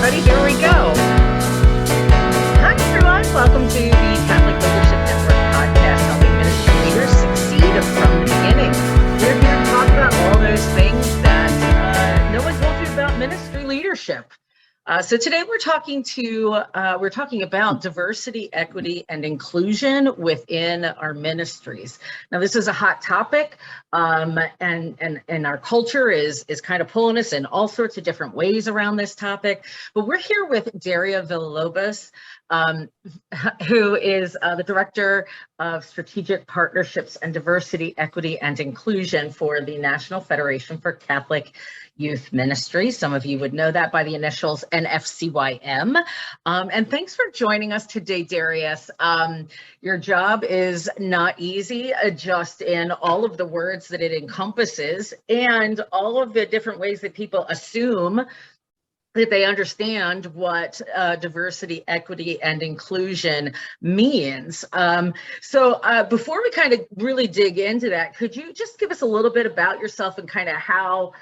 everybody. Here we go. Hi, everyone. Welcome to the Catholic Leadership Network podcast, helping ministry leaders succeed from the beginning. We're here to talk about all those things that no one told you about ministry leadership. So today we're talking about diversity, equity, and inclusion within our ministries. Now, this is a hot topic, and our culture is kind of pulling us in all sorts of different ways around this topic. But we're here with Darius Villalobos, who is the Director of Strategic Partnerships and Diversity, Equity, and Inclusion for the National Federation for Catholic Youth Ministry. Some of you would know that by the initials NFCYM. And thanks for joining us today, Darius. Your job is not easy, just in all of the words that it encompasses and all of the different ways that people assume that they understand what diversity, equity, and inclusion means. So before we kind of really dig into that, could you just give us a little bit about yourself and kind of how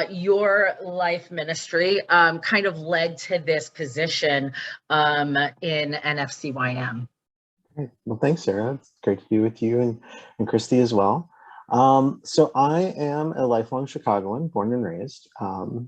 your life ministry kind of led to this position in NFCYM? Well, thanks, Sarah. It's great to be with you and Christy as well. So I am a lifelong Chicagoan, born and raised,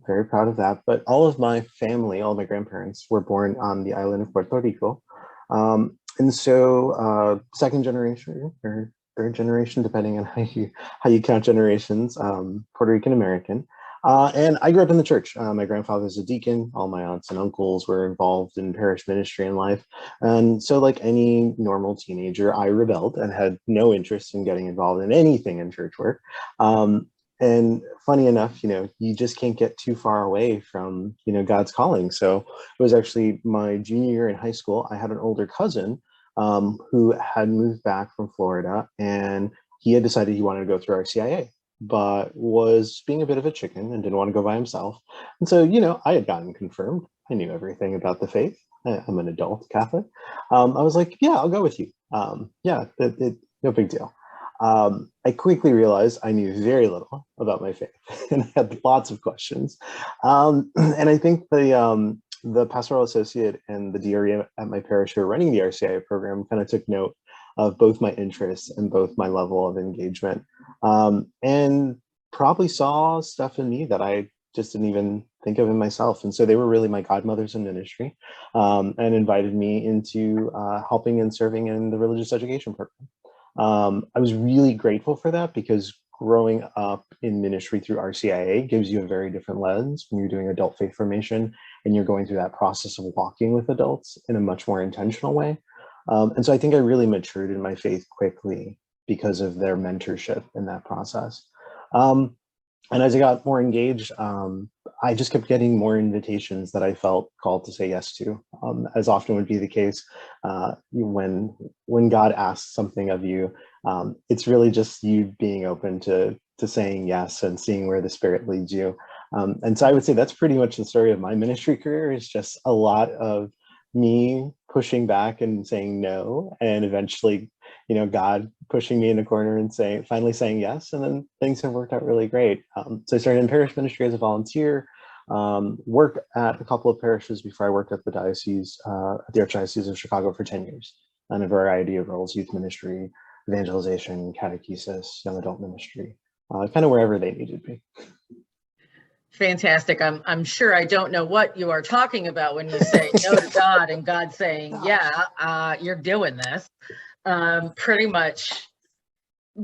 very proud of that. But all of my family, all of my grandparents were born on the island of Puerto Rico. And so second generation or third generation, depending on how you count generations, Puerto Rican American. And I grew up in the church. My grandfather's a deacon. All my aunts and uncles were involved in parish ministry and life. And so like any normal teenager, I rebelled and had no interest in getting involved in anything in church work. And funny enough, you just can't get too far away from, God's calling. So it was actually my junior year in high school. I had an older cousin who had moved back from Florida, and he had decided he wanted to go through RCIA, but was being a bit of a chicken and didn't want to go by himself. And so, I had gotten confirmed. I knew everything about the faith. I'm an adult Catholic. I was like, yeah, I'll go with you. No big deal. I quickly realized I knew very little about my faith and I had lots of questions. And I think the pastoral associate and the DRE at my parish who are running the RCIA program kind of took note of both my interests and both my level of engagement, and probably saw stuff in me that I just didn't even think of in myself. And so they were really my godmothers in ministry, and invited me into helping and serving in the religious education program. I was really grateful for that because growing up in ministry through RCIA gives you a very different lens when you're doing adult faith formation and you're going through that process of walking with adults in a much more intentional way. And so I think I really matured in my faith quickly because of their mentorship in that process. And as I got more engaged, I just kept getting more invitations that I felt called to say yes to. As often would be the case, when God asks something of you, it's really just you being open to saying yes and seeing where the Spirit leads you. And so I would say that's pretty much the story of my ministry career, is just a lot of me pushing back and saying no, and eventually, God pushing me in a corner and finally saying yes, and then things have worked out really great. So I started in parish ministry as a volunteer, worked at a couple of parishes before I worked at the diocese, at the Archdiocese of Chicago for 10 years, in a variety of roles: youth ministry, evangelization, catechesis, young adult ministry, kind of wherever they needed me. Fantastic. I'm sure I don't know what you are talking about when you say no to God and God saying, yeah, you're doing this. Pretty much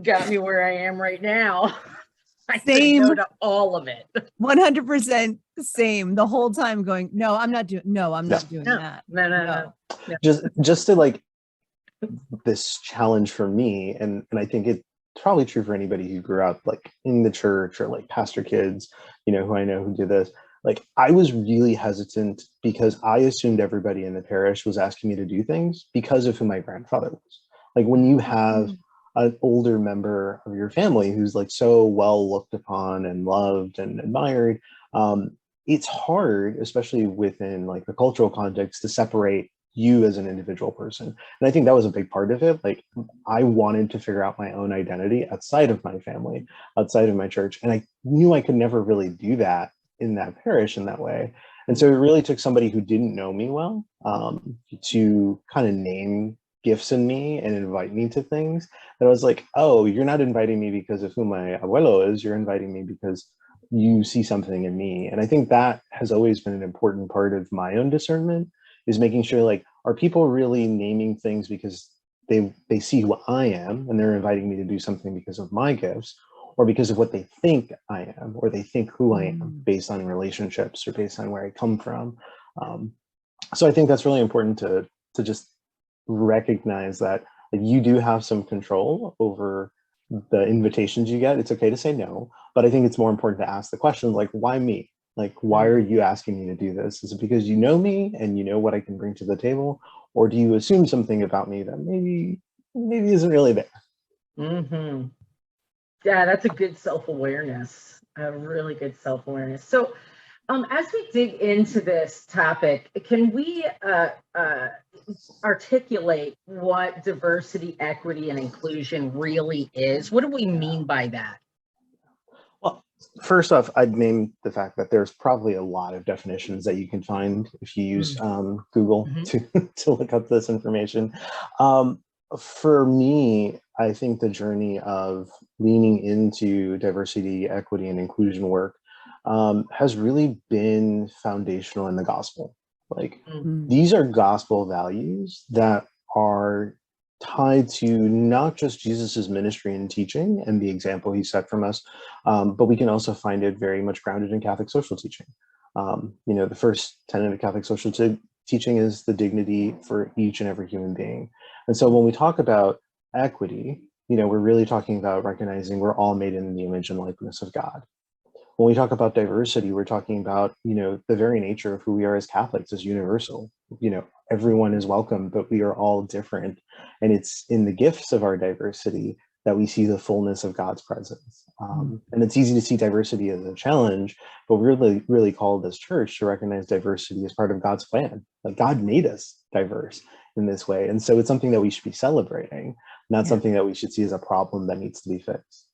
got me where I am right now. I say no to all of it. 100% same the whole time, going, no, I'm not doing that. No. Just to this challenge for me, and I think it's probably true for anybody who grew up in the church or pastor kids, who I know who do this. I was really hesitant because I assumed everybody in the parish was asking me to do things because of who my grandfather was. When you have an older member of your family who's so well looked upon and loved and admired, it's hard, especially within the cultural context, to separate you as an individual person. And I think that was a big part of it. I wanted to figure out my own identity outside of my family, outside of my church. And I knew I could never really do that in that parish in that way. And so it really took somebody who didn't know me well to kind of name gifts in me and invite me to things that I was like, oh, you're not inviting me because of who my abuelo is, you're inviting me because you see something in me. And I think that has always been an important part of my own discernment, is making sure, like, are people really naming things because they see who I am and they're inviting me to do something because of my gifts, or because of what they think I am, or they think who I am based on relationships or based on where I come from. So I think that's really important to just recognize that, like, you do have some control over the invitations you get. It's okay to say no, but I think it's more important to ask the question, like, why me? Like, why are you asking me to do this? Is it because you know me and you know what I can bring to the table? Or do you assume something about me that maybe isn't really there? Mm-hmm. Yeah, that's a good self-awareness, a really good self-awareness. So as we dig into this topic, can we articulate what diversity, equity, and inclusion really is? What do we mean by that? Well, first off, I'd name the fact that there's probably a lot of definitions that you can find if you use Google to look up this information. For me, I think the journey of leaning into diversity, equity, and inclusion work has really been foundational in the gospel. Like, these are gospel values that are tied to not just Jesus's ministry and teaching and the example he set from us, but we can also find it very much grounded in Catholic social teaching. You know, the first tenet of Catholic social teaching is the dignity for each and every human being. And so when we talk about equity, you know, we're really talking about recognizing we're all made in the image and likeness of God. When we talk about diversity, we're talking about, you know, the very nature of who we are as Catholics is universal. You know, everyone is welcome, but we are all different. And it's in the gifts of our diversity that we see the fullness of God's presence. And it's easy to see diversity as a challenge, but we're really called as church to recognize diversity as part of God's plan. Like, God made us diverse in this way. And so it's something that we should be celebrating, not something that we should see as a problem that needs to be fixed.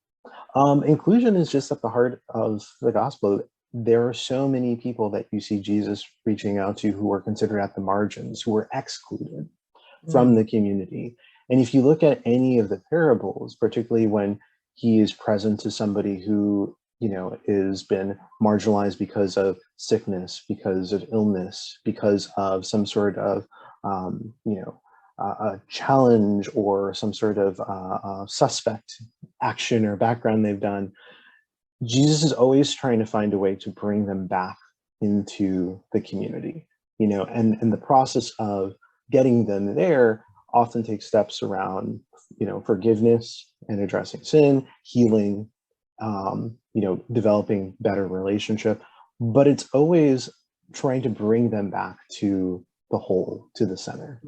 Inclusion is just at the heart of the gospel. There are so many people that you see Jesus reaching out to who are considered at the margins, who are excluded from the community. And if you look at any of the parables, particularly when he is present to somebody who, you know, has been marginalized because of sickness, because of illness, because of some sort of, you know, a challenge or some sort of suspect action or background they've done, Jesus is always trying to find a way to bring them back into the community, you know, and the process of getting them there often takes steps around, you know, forgiveness and addressing sin, healing, you know, developing better relationship, but it's always trying to bring them back to the whole, to the center.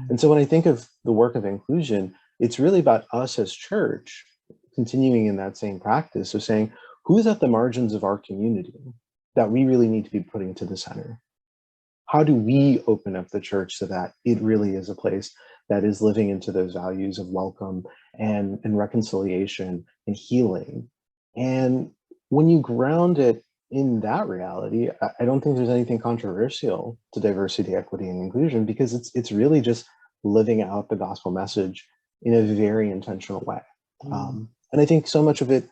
And so when I think of the work of inclusion, it's really about us as church continuing in that same practice of saying, who's at the margins of our community that we really need to be putting to the center? How do we open up the church so that it really is a place that is living into those values of welcome and reconciliation and healing? And when you ground it in that reality, I don't think there's anything controversial to diversity, equity, and inclusion, because it's really just living out the gospel message in a very intentional way. And I think so much of it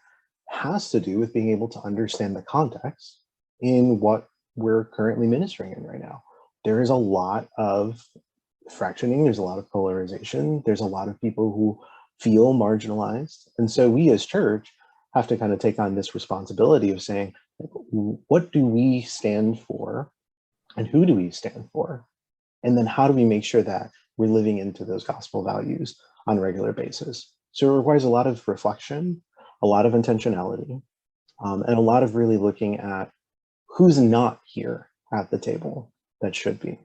has to do with being able to understand the context in what we're currently ministering in right now. There is a lot of fractioning, there's a lot of polarization, there's a lot of people who feel marginalized. And so we as church have to kind of take on this responsibility of saying, what do we stand for and who do we stand for? And then how do we make sure that we're living into those gospel values on a regular basis? So it requires a lot of reflection, a lot of intentionality, and a lot of really looking at who's not here at the table that should be.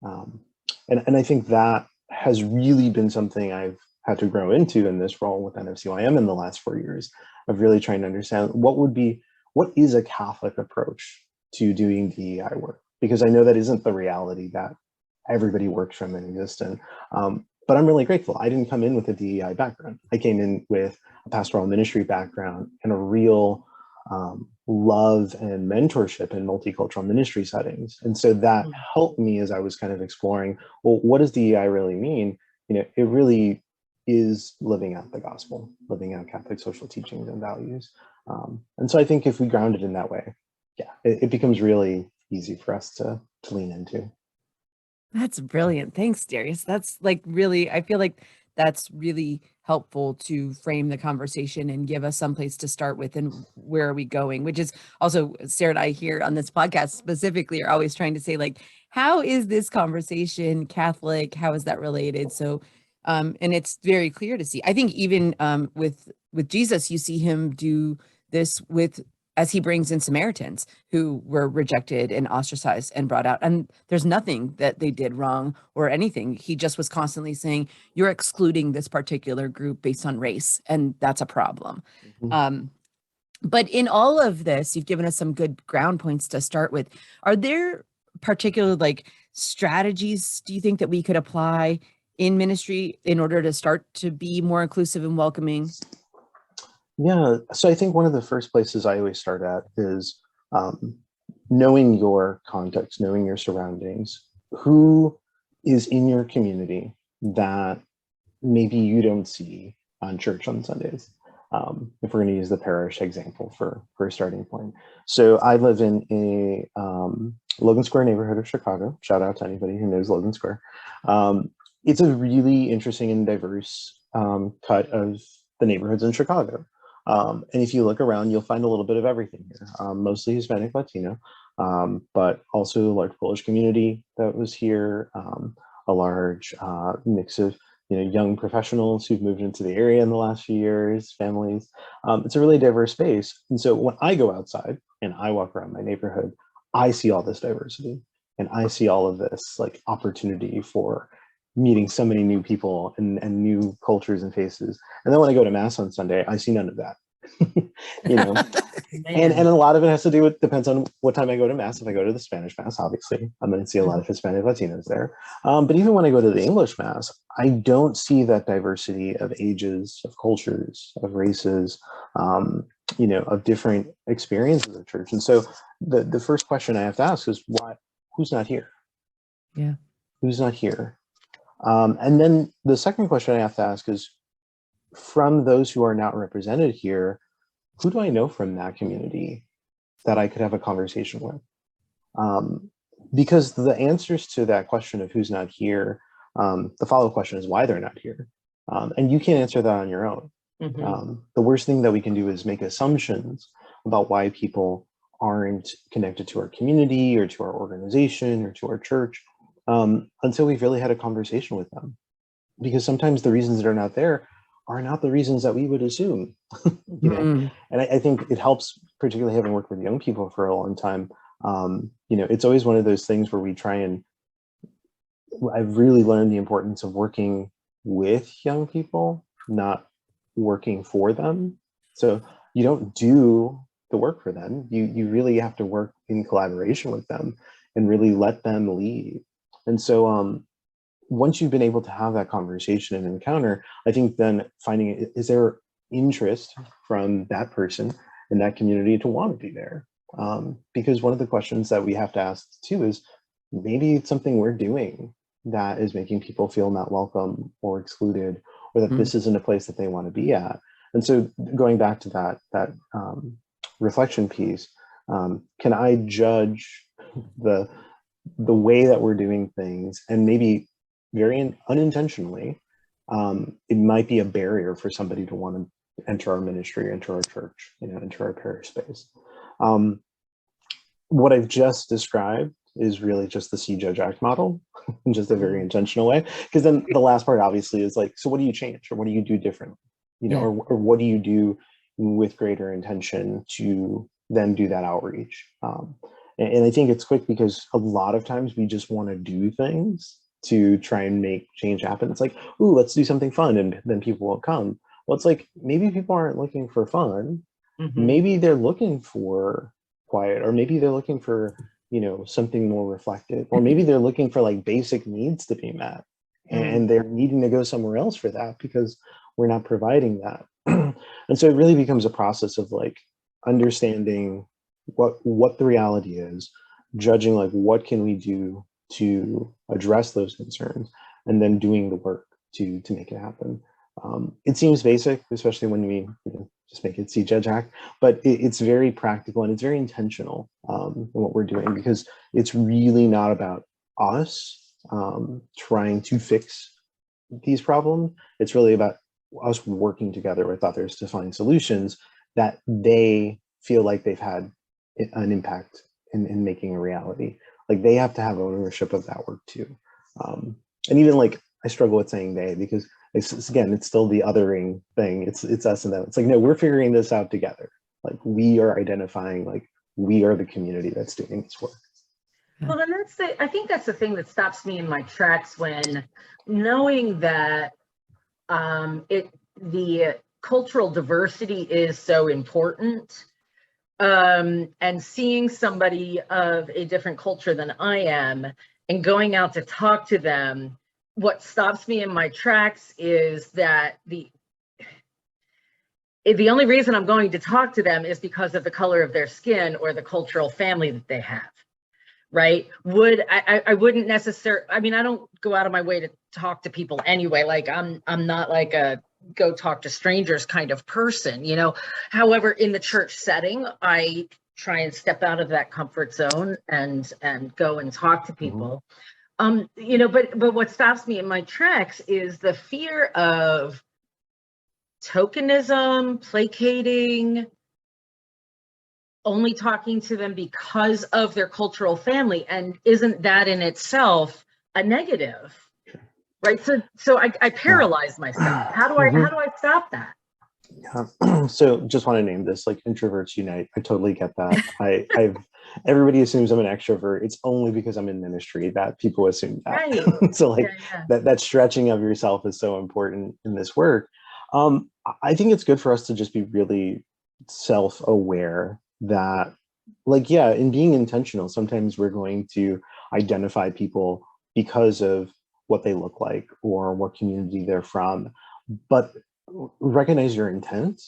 And I think that has really been something I've had to grow into in this role with NFCYM in the last 4 years, of really trying to understand what is a Catholic approach to doing DEI work? Because I know that isn't the reality that everybody works from and exists in. But I'm really grateful. I didn't come in with a DEI background. I came in with a pastoral ministry background and a real love and mentorship in multicultural ministry settings. And so that helped me as I was kind of exploring, well, what does DEI really mean? It really is living out the gospel, living out Catholic social teachings and values. And so I think if we ground it in that way, yeah, it becomes really easy for us to lean into. That's brilliant. Thanks, Darius. That's like really, I feel like that's really helpful to frame the conversation and give us some place to start with and where are we going, which is also Sarah and I here on this podcast specifically are always trying to say like, how is this conversation Catholic? How is that related? So, and it's very clear to see, I think even with Jesus, you see him do this with as he brings in Samaritans who were rejected and ostracized and brought out. And there's nothing that they did wrong or anything. He just was constantly saying, you're excluding this particular group based on race, and that's a problem. But in all of this, you've given us some good ground points to start with. Are there particular like strategies, do you think, that we could apply in ministry in order to start to be more inclusive and welcoming? Yeah, so I think one of the first places I always start at is knowing your context, knowing your surroundings, who is in your community that maybe you don't see on church on Sundays. If we're going to use the parish example for a starting point. So I live in a Logan Square neighborhood of Chicago. Shout out to anybody who knows Logan Square. It's a really interesting and diverse cut of the neighborhoods in Chicago. And if you look around, you'll find a little bit of everything here, mostly Hispanic, Latino, but also a large Polish community that was here, a large mix of young professionals who've moved into the area in the last few years, families. It's a really diverse space. And so when I go outside and I walk around my neighborhood, I see all this diversity and I see all of this like opportunity for meeting so many new people and new cultures and faces. And then when I go to mass on Sunday, I see none of that. And a lot of it has to do with, depends on what time I go to mass. If I go to the Spanish mass, obviously, I'm going to see a lot of Hispanic Latinos there. But even when I go to the English mass, I don't see that diversity of ages, of cultures, of races, of different experiences of church. And so the first question I have to ask is, who's not here? Yeah. Who's not here? And then the second question I have to ask is, from those who are not represented here, who do I know from that community that I could have a conversation with? Because the answers to that question of who's not here, the follow-up question is why they're not here. And you can't answer that on your own. The worst thing that we can do is make assumptions about why people aren't connected to our community or to our organization or to our church until we've really had a conversation with them. Because sometimes the reasons that are not there are not the reasons that we would assume. And I think it helps, particularly having worked with young people for a long time. It's always one of those things where we try and, I've really learned the importance of working with young people, not working for them. So you don't do the work for them. You really have to work in collaboration with them and really let them lead. And so once you've been able to have that conversation and encounter, I think then finding, is there interest from that person in that community to want to be there? Because one of the questions that we have to ask too is, maybe it's something we're doing that is making people feel not welcome or excluded, or that this isn't a place that they want to be at. And so going back to that reflection piece, can I judge the way that we're doing things, and maybe very unintentionally, it might be a barrier for somebody to want to enter our ministry, enter our church, enter our parish space. What I've just described is really just the see, judge, act model in just a very intentional way. Because then the last part obviously is like, so what do you change, or what do you do differently? Or what do you do with greater intention to then do that outreach? And I think it's quick, because a lot of times we just want to do things to try and make change happen. It's like, ooh, let's do something fun, and then people will come. Well, it's like, maybe people aren't looking for fun. Maybe they're looking for quiet, or maybe they're looking for, something more reflective, or maybe they're looking for like basic needs to be met, and they're needing to go somewhere else for that because we're not providing that. And so it really becomes a process of like understanding what the reality is, judging like what can we do to address those concerns, and then doing the work to make it happen. It seems basic, especially when we just make it CJED Act, but it's very practical and it's very intentional in what we're doing, because it's really not about us trying to fix these problems. It's really about us working together with others to find solutions that they feel like they've had an impact in making a reality. Like they have to have ownership of that work too. And even like, I struggle with saying they, because again, it's still the othering thing. It's us and them. It's like, no, we're figuring this out together. Like we are identifying, like we are the community that's doing this work. Well, then I think that's the thing that stops me in my tracks, when knowing that the cultural diversity is so important, and seeing somebody of a different culture than I am and going out to talk to them, what stops me in my tracks is that the only reason I'm going to talk to them is because of the color of their skin or the cultural family that they have. Right? I wouldn't necessarily, I mean, I don't go out of my way to talk to people anyway. Like I'm not like a go talk to strangers kind of person, you know. However, in the church setting, I try and step out of that comfort zone and go and talk to people. You know, but what stops me in my tracks is the fear of tokenism, placating, only talking to them because of their cultural family. And isn't that in itself a negative? Right. So I paralyze myself. How do I stop that? Yeah. So just want to name this, like, introverts unite. I totally get that. Everybody assumes I'm an extrovert. It's only because I'm in ministry that people assume that. Right. So like that stretching of yourself is so important in this work. I think it's good for us to just be really self-aware that, like, yeah, in being intentional, sometimes we're going to identify people because of what they look like or what community they're from, but recognize your intent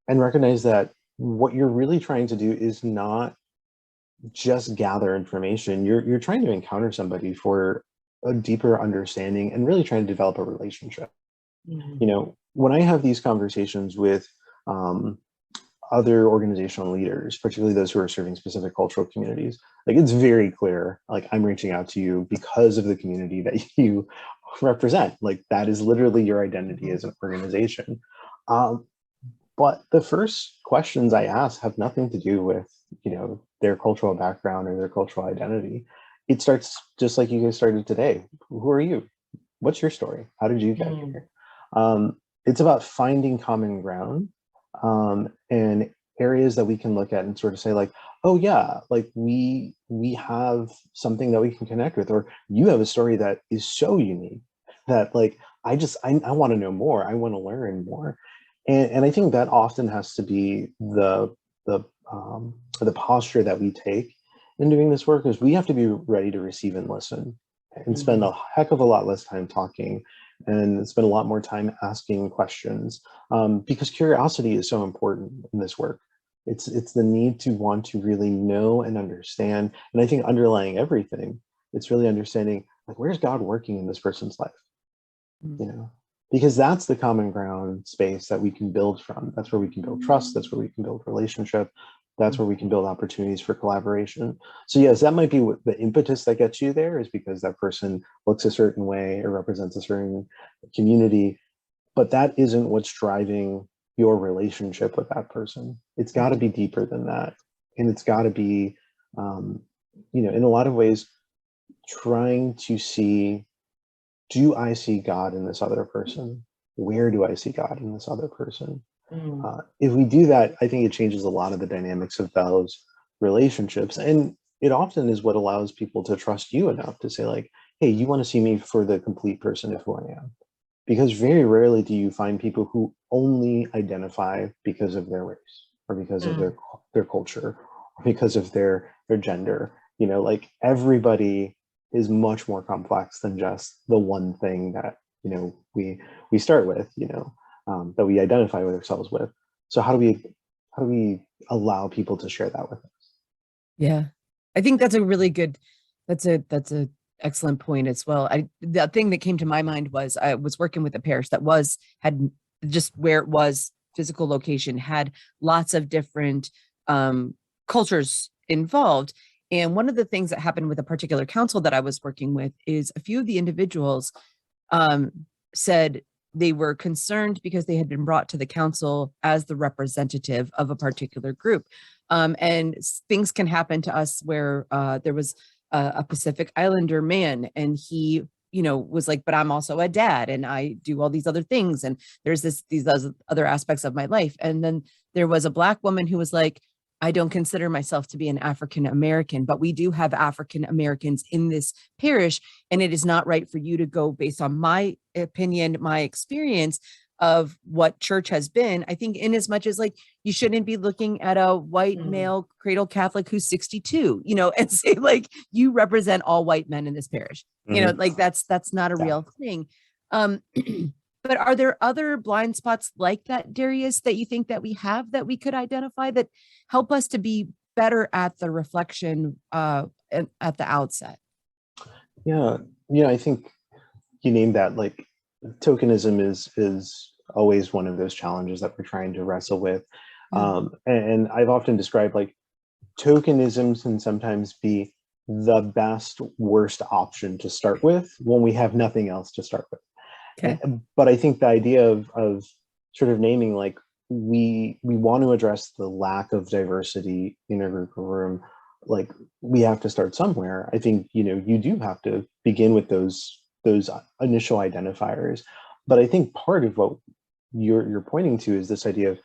and recognize that what you're really trying to do is not just gather information. You're trying to encounter somebody for a deeper understanding and really trying to develop a relationship. You know, when I have these conversations with other organizational leaders, particularly those who are serving specific cultural communities, like, it's very clear, like, I'm reaching out to you because of the community that you represent. Like, that is literally your identity as an organization. But the first questions I ask have nothing to do with, you know, their cultural background or their cultural identity. It starts just like you guys started today. Who are you? What's your story? How did you get here? It's about finding common ground and areas that we can look at and sort of say, like, oh yeah, like we have something that we can connect with, or you have a story that is so unique that, like, I want to know more. I want to learn more. And I think that often has to be the posture that we take in doing this work, is we have to be ready to receive and listen and spend a heck of a lot less time talking and spend a lot more time asking questions, because curiosity is so important in this work. It's the need to want to really know and understand. And I think underlying everything, it's really understanding, like, where's God working in this person's life? You know, because that's the common ground space that we can build from. That's where we can build trust. That's where we can build relationship. That's where we can build opportunities for collaboration. So yes, that might be what the impetus that gets you there, is because that person looks a certain way or represents a certain community, but that isn't what's driving your relationship with that person. It's got to be deeper than that. And it's got to be, you know, in a lot of ways, trying to see, do I see God in this other person? Where do I see God in this other person? If we do that, I think it changes a lot of the dynamics of those relationships. And it often is what allows people to trust you enough to say, like, hey, you want to see me for the complete person of who I am. Because very rarely do you find people who only identify because of their race or because of their culture or because of their gender. You know, like, everybody is much more complex than just the one thing that, you know, we start with, you know, that we identify with ourselves with. So how do we allow people to share that with us. Yeah. I think that's a really good, that's a excellent point as well. The thing that came to my mind was I was working with a parish that had just where it was physical location had lots of different cultures involved. And one of the things that happened with a particular council that I was working with is a few of the individuals said they were concerned because they had been brought to the council as the representative of a particular group. And things can happen to us where there was a Pacific Islander man, and he, was like, but I'm also a dad and I do all these other things. And there's these other aspects of my life. And then there was a Black woman who was like, I don't consider myself to be an African American, but we do have African Americans in this parish. And it is not right for you to go based on my opinion, my experience of what church has been. I think in as much as like, you shouldn't be looking at a white male cradle Catholic who's 62, and say like, you represent all white men in this parish, like that's not a real thing. But are there other blind spots like that, Darius, that you think that we have that we could identify that help us to be better at the reflection at the outset? Yeah, I think you named that. Like, tokenism is always one of those challenges that we're trying to wrestle with. And I've often described like tokenism can sometimes be the best, worst option to start with when we have nothing else to start with. Okay. But I think the idea of sort of naming like we want to address the lack of diversity in a group or room, like we have to start somewhere. I think you do have to begin with those initial identifiers. But I think part of what you're pointing to is this idea of,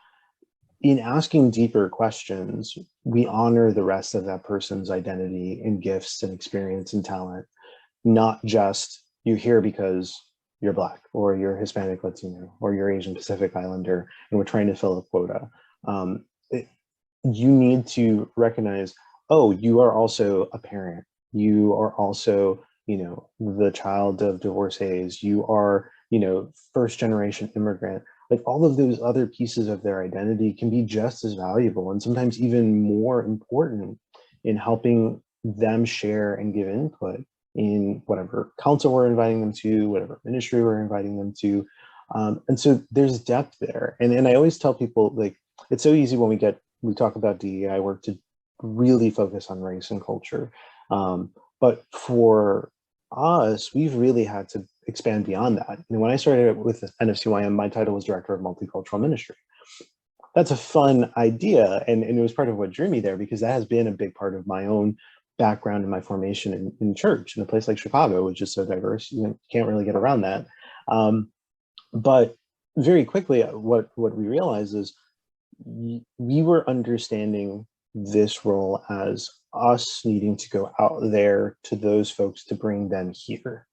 in asking deeper questions, we honor the rest of that person's identity and gifts and experience and talent, not just you're here because you're Black or you're Hispanic Latino or you're Asian Pacific Islander and we're trying to fill a quota. You need to recognize, oh, you are also a parent. You are also, the child of divorcees. You are, first generation immigrant. Like all of those other pieces of their identity can be just as valuable and sometimes even more important in helping them share and give input in whatever council we're inviting them to, whatever ministry we're inviting them to. And so there's depth there. And I always tell people, like, it's so easy when we talk about DEI work to really focus on race and culture. But for us, we've really had to expand beyond that. And when I started with NFCYM, my title was Director of Multicultural Ministry. That's a fun idea. And it was part of what drew me there, because that has been a big part of my own background and my formation in church in a place like Chicago, which is so diverse. You can't really get around that. But very quickly, what we realized is we were understanding this role as us needing to go out there to those folks to bring them here.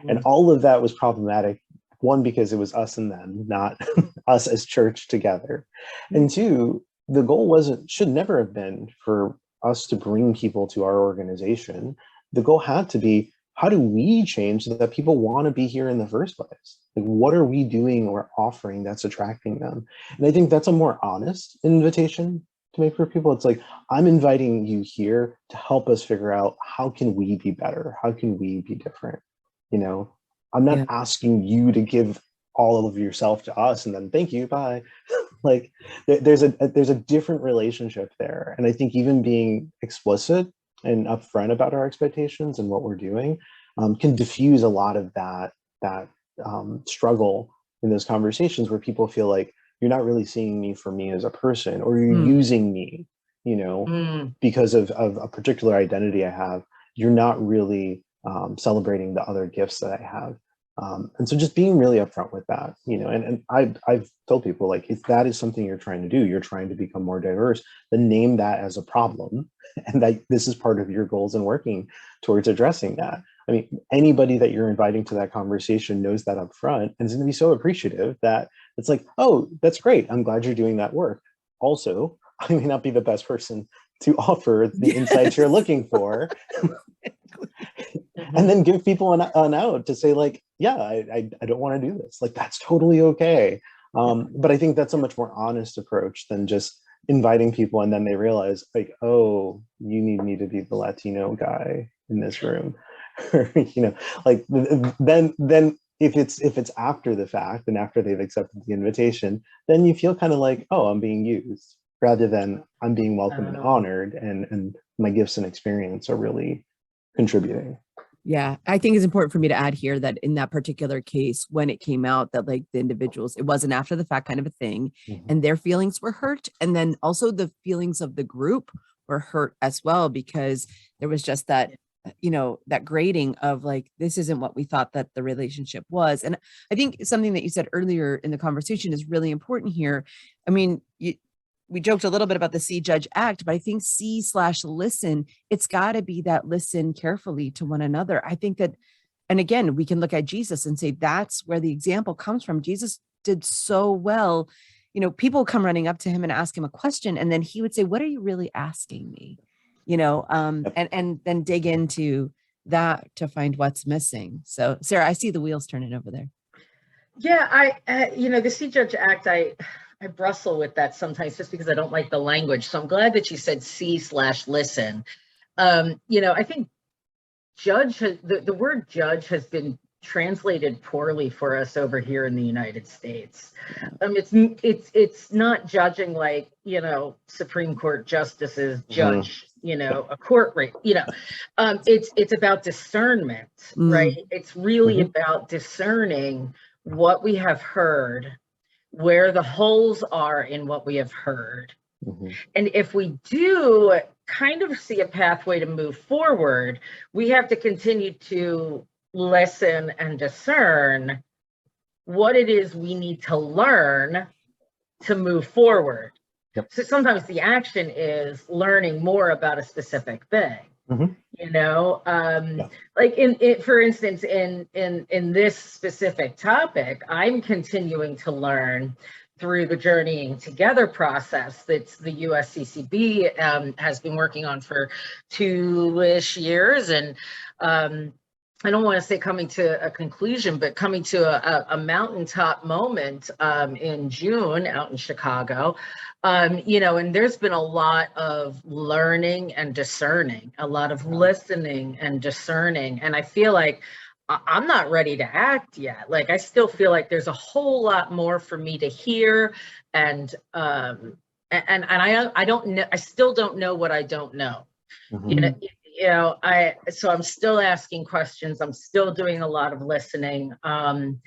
And all of that was problematic. One, because it was us and them, not us as church together. And two, the goal should never have been for us to bring people to our organization. The goal had to be, how do we change so that people want to be here in the first place? Like, what are we doing or offering that's attracting them? And I think that's a more honest invitation to make for people. It's like, I'm inviting you here to help us figure out, how can we be better? How can we be different? I'm not asking you to give all of yourself to us and then thank you, bye. Like there's a different relationship there. And I think even being explicit and upfront about our expectations and what we're doing can diffuse a lot of that struggle in those conversations where people feel like you're not really seeing me for me as a person, or you're using me, because of a particular identity I have. You're not really celebrating the other gifts that I have. And so just being really upfront with that, and I've told people, like, if that is something you're trying to do, you're trying to become more diverse, then name that as a problem, and that this is part of your goals and working towards addressing that. I mean, anybody that you're inviting to that conversation knows that up front and is going to be so appreciative that it's like, oh, that's great. I'm glad you're doing that work. Also, I may not be the best person to offer the insights you're looking for. And then give people an out to say, like, yeah, I don't want to do this. Like, that's totally okay. But I think that's a much more honest approach than just inviting people, and then they realize like, oh, you need me to be the Latino guy in this room. You know, like then if it's after the fact and after they've accepted the invitation, then you feel kind of like, oh, I'm being used, rather than I'm being welcomed and honored, and my gifts and experience are really contributing. Yeah, I think it's important for me to add here that in that particular case, when it came out that like the individuals, it wasn't after the fact kind of a thing, and their feelings were hurt. And then also the feelings of the group were hurt as well, because there was just that, you know, that grading of like, this isn't what we thought that the relationship was. And I think something that you said earlier in the conversation is really important here. I mean, we joked a little bit about the see, judge, act, but I think see/listen, it's got to be that listen carefully to one another. I think that, and again, we can look at Jesus and say, that's where the example comes from. Jesus did so well. You know, people come running up to him and ask him a question, and then he would say, what are you really asking me? You know, and then dig into that to find what's missing. So Sarah, I see the wheels turning over there. Yeah, you know, the see, judge, act, I bristle with that sometimes just because I don't like the language. So I'm glad that you said see/listen. You know, I think judge, the word judge has been translated poorly for us over here in the United States. It's not judging like, you know, Supreme Court justices judge, you know, a court rate, you know, it's about discernment, right? It's really about discerning what we have heard, where the holes are in what we have heard. And if we do kind of see a pathway to move forward, we have to continue to listen and discern what it is we need to learn to move forward. So sometimes the action is learning more about a specific thing. You know, like for instance, in this specific topic, I'm continuing to learn through the Journeying Together process that's the USCCB has been working on for 2-ish years. And I don't want to say coming to a conclusion, but coming to a mountaintop moment in June out in Chicago. You know, and there's been a lot of learning and discerning, a lot of listening and discerning. And I feel like I'm not ready to act yet. Like, I still feel like there's a whole lot more for me to hear. And I don't know, I still don't know what I don't know. You know, so I'm still asking questions. I'm still doing a lot of listening. And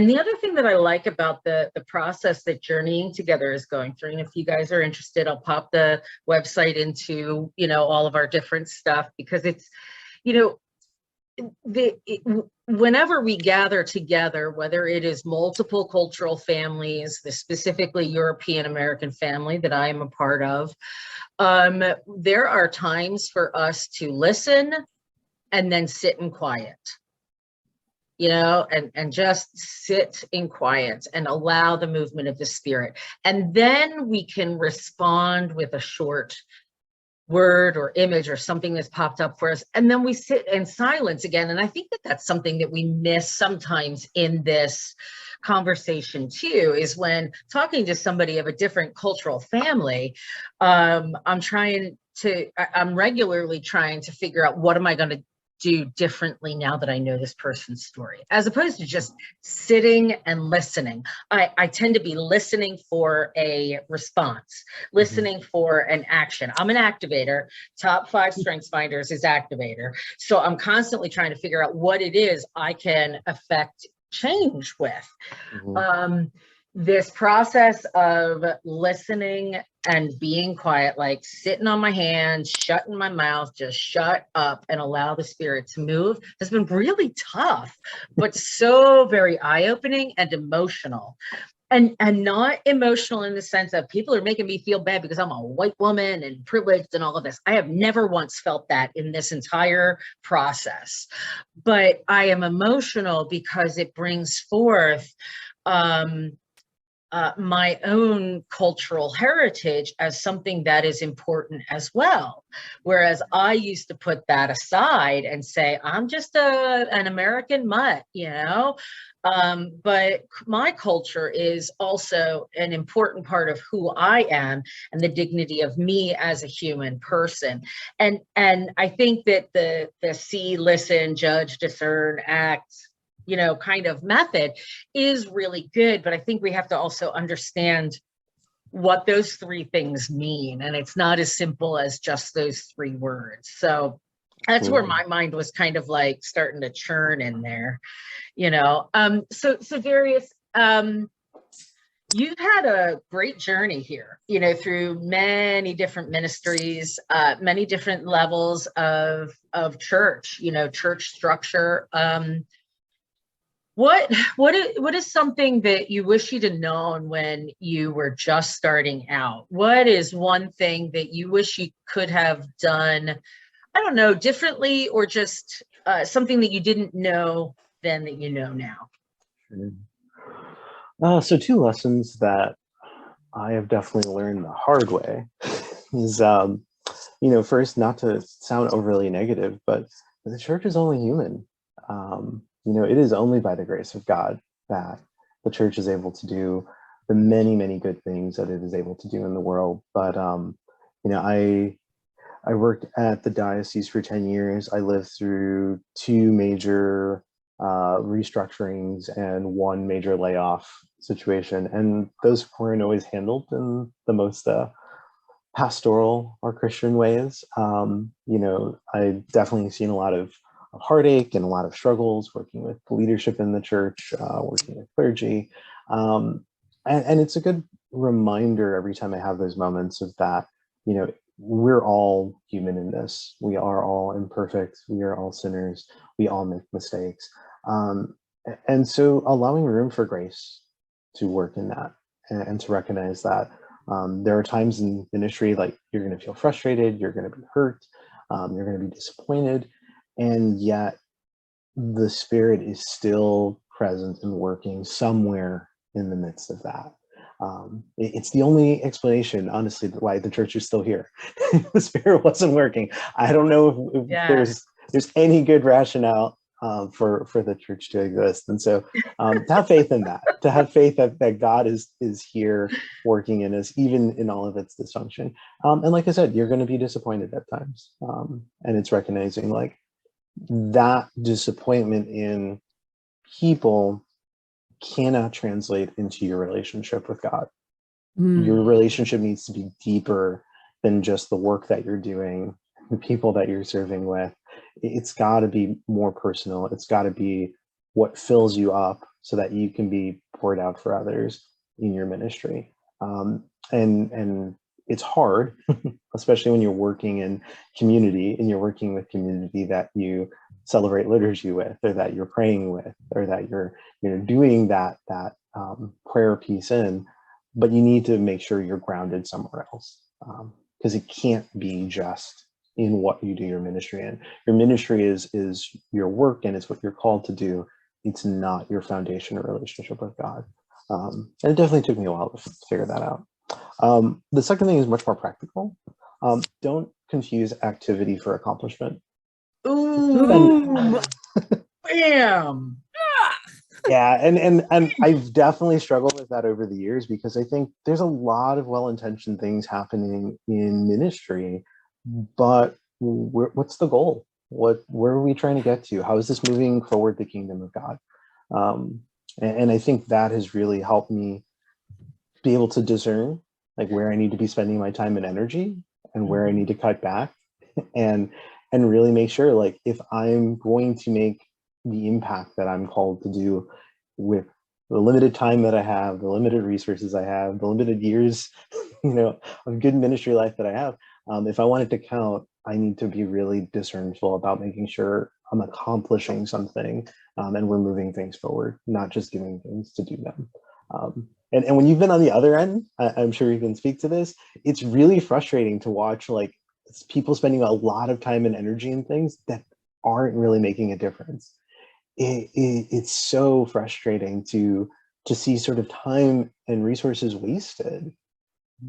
the other thing that I like about the process that Journeying Together is going through, and if you guys are interested, I'll pop the website into, you know, all of our different stuff, because it's, you know, whenever we gather together, whether it is multiple cultural families, the specifically European American family that I am a part of, there are times for us to listen and then sit in quiet, you know, and just sit in quiet and allow the movement of the spirit. And then we can respond with a short word or image or something that's popped up for us. And then we sit in silence again. And I think that that's something that we miss sometimes in this conversation too, is when talking to somebody of a different cultural family, I'm regularly trying to figure out, what am I going to do differently now that I know this person's story, as opposed to just sitting and listening. I tend to be listening for a response, listening for an action. I'm an activator. Top 5 strengths finders is activator. So I'm constantly trying to figure out what it is I can affect change with. This process of listening and being quiet, like sitting on my hands, shutting my mouth, just shut up and allow the spirit to move, has been really tough, but so very eye-opening and emotional. And not emotional in the sense of people are making me feel bad because I'm a white woman and privileged and all of this. I have never once felt that in this entire process. But I am emotional because it brings forth my own cultural heritage as something that is important as well. Whereas I used to put that aside and say, I'm just an American mutt, you know? But my culture is also an important part of who I am and the dignity of me as a human person. And I think that the see, listen, judge, discern, act, you know, kind of method is really good. But I think we have to also understand what those three things mean. And it's not as simple as just those three words. So that's where my mind was kind of like starting to churn in there, you know. So Darius, you've had a great journey here, you know, through many different ministries, many different levels of church, you know, church structure. What is something that you wish you'd have known when you were just starting out? What is one thing that you wish you could have done, I don't know, differently, or just something that you didn't know then that you know now? So two lessons that I have definitely learned the hard way is, you know, first, not to sound overly negative, but the church is only human. You know, it is only by the grace of God that the church is able to do the many, many good things that it is able to do in the world. But, you know, I worked at the diocese for 10 years. I lived through two major restructurings and one major layoff situation. And those weren't always handled in the most pastoral or Christian ways. You know, I definitely seen a lot of heartache and a lot of struggles working with leadership in the church, working with clergy. And it's a good reminder every time I have those moments of that, you know, we're all human in this. We are all imperfect. We are all sinners. We all make mistakes. And so allowing room for grace to work in that and to recognize that there are times in ministry, like you're going to feel frustrated, you're going to be hurt, you're going to be disappointed, and yet the Spirit is still present and working somewhere in the midst of that. It's the only explanation, honestly, why the church is still here. The Spirit wasn't working. I don't know if there's any good rationale for the church to exist. And so to have faith in that, to have faith that God is here working in us, even in all of its dysfunction. And like I said, you're going to be disappointed at times. And it's recognizing like that disappointment in people cannot translate into your relationship with God. Your relationship needs to be deeper than just the work that you're doing, the people that you're serving with. It's got to be more personal. It's got to be what fills you up so that you can be poured out for others in your ministry. And it's hard, especially when you're working in community and you're working with community that you celebrate liturgy with, or that you're praying with, or that you're doing that prayer piece in, but you need to make sure you're grounded somewhere else, because it can't be just in what you do your ministry in. Your ministry is your work, and it's what you're called to do. It's not your foundation or relationship with God. And it definitely took me a while to figure that out. The second thing is much more practical. Don't confuse activity for accomplishment. Ooh, bam. Yeah, and I've definitely struggled with that over the years, because I think there's a lot of well-intentioned things happening in ministry, but what's the goal? Where are we trying to get to? How is this moving forward the kingdom of God? And I think that has really helped me be able to discern like where I need to be spending my time and energy, and where I need to cut back, and really make sure, like, if I'm going to make the impact that I'm called to do with the limited time that I have, the limited resources I have, the limited years, of good ministry life that I have, if I want it to count, I need to be really discernful about making sure I'm accomplishing something, and we're moving things forward, not just doing things to do them. And when you've been on the other end, I'm sure you can speak to this, it's really frustrating to watch like people spending a lot of time and energy in things that aren't really making a difference. It's so frustrating to see sort of time and resources wasted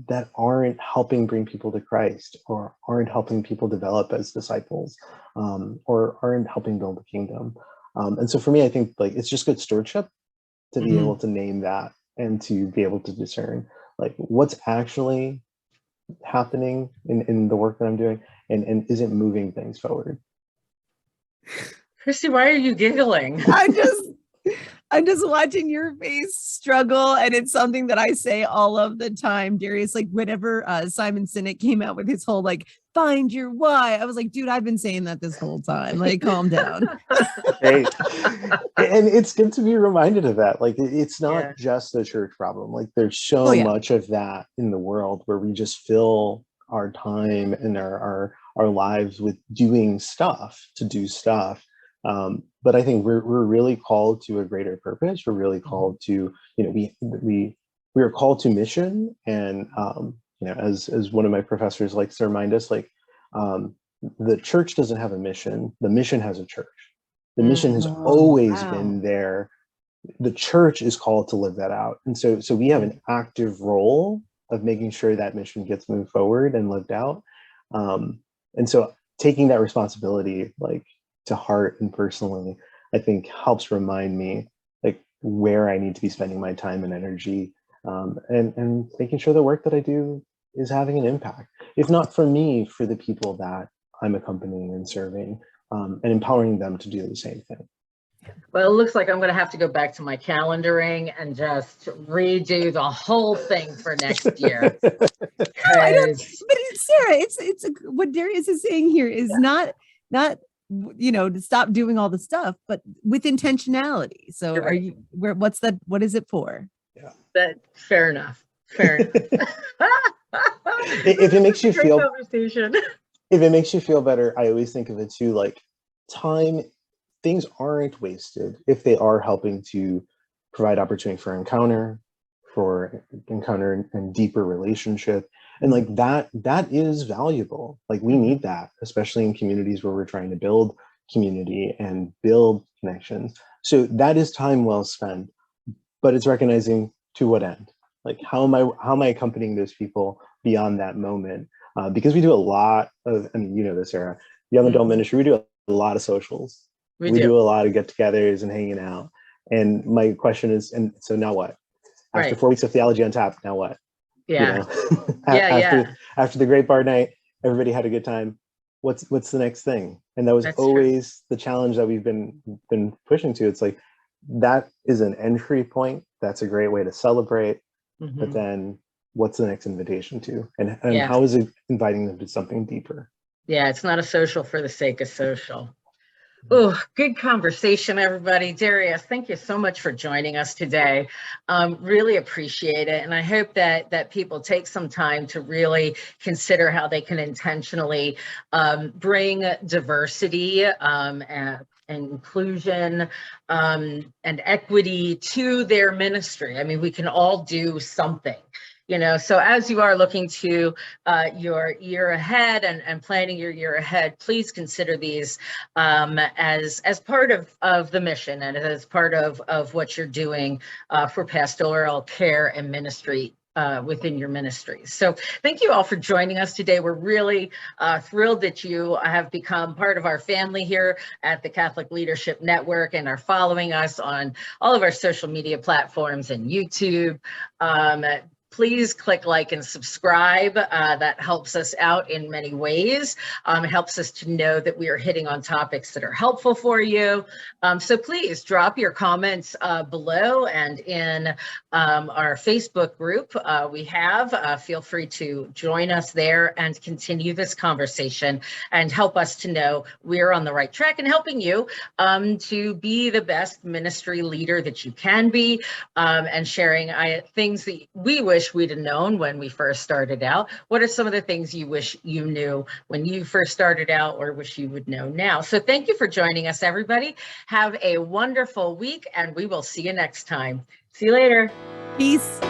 that aren't helping bring people to Christ, or aren't helping people develop as disciples, or aren't helping build the kingdom. And so for me, I think like it's just good stewardship to be able to name that and to be able to discern like what's actually happening in the work that I'm doing, and is it moving things forward. Christy, why are you giggling? I'm just watching your face struggle, and it's something that I say all of the time, Darius. Like whenever Simon Sinek came out with his whole like find your why, I was like, dude, I've been saying that this whole time. Like, calm down. Hey, and it's good to be reminded of that. Like, it's not just a church problem. Like, there's so much of that in the world where we just fill our time and our lives with doing stuff to do stuff. But I think we're really called to a greater purpose. We're really called to, we are called to mission. And, as one of my professors likes to remind us, like, the church doesn't have a mission. The mission has a church. The mission has always been there. The church is called to live that out. And so we have an active role of making sure that mission gets moved forward and lived out. And so taking that responsibility, like, to heart and personally, I think helps remind me like where I need to be spending my time and energy, and making sure the work that I do is having an impact, if not for me, for the people that I'm accompanying and serving, and empowering them to do the same thing. Well, it looks like I'm going to have to go back to my calendaring and just redo the whole thing for next year. But Sarah, it's what Darius is saying here is not to stop doing all the stuff, but with intentionality. So what is it for? Yeah. That fair enough. If it makes you feel conversation. If it makes you feel better, I always think of it too, like things aren't wasted if they are helping to provide opportunity for encounter and deeper relationship. And like that is valuable. Like we need that, especially in communities where we're trying to build community and build connections. So that is time well spent, but it's recognizing to what end. Like how am I accompanying those people beyond that moment? Because we do a lot of, this, Sarah, young adult ministry, we do a lot of socials. We do a lot of get-togethers and hanging out. And my question is, and so now what? After Right. 4 weeks of Theology on Tap, now what? Yeah. After the great bar night, everybody had a good time. What's the next thing? And that was always the challenge that we've been pushing to. It's like, that is an entry point. That's a great way to celebrate. But then what's the next invitation to? And how is it inviting them to something deeper? Yeah, it's not a social for the sake of social. Oh, good conversation, everybody. Darius, thank you so much for joining us today. Really appreciate it. And I hope that people take some time to really consider how they can intentionally bring diversity and inclusion and equity to their ministry. I mean, we can all do something. So as you are looking to your year ahead and planning your year ahead, please consider these as part of the mission and as part of what you're doing for pastoral care and ministry within your ministries. So thank you all for joining us today. We're really thrilled that you have become part of our family here at the Catholic Leadership Network and are following us on all of our social media platforms and YouTube. Please click like and subscribe. That helps us out in many ways. It helps us to know that we are hitting on topics that are helpful for you. So please drop your comments below and in our Facebook group we have. Feel free to join us there and continue this conversation and help us to know we're on the right track and helping you to be the best ministry leader that you can be, and sharing things that we wish we'd have known when we first started out. What are some of the things you wish you knew when you first started out or wish you would know now? So thank you for joining us, everybody. Have a wonderful week, and we will see you next time. See you later. Peace.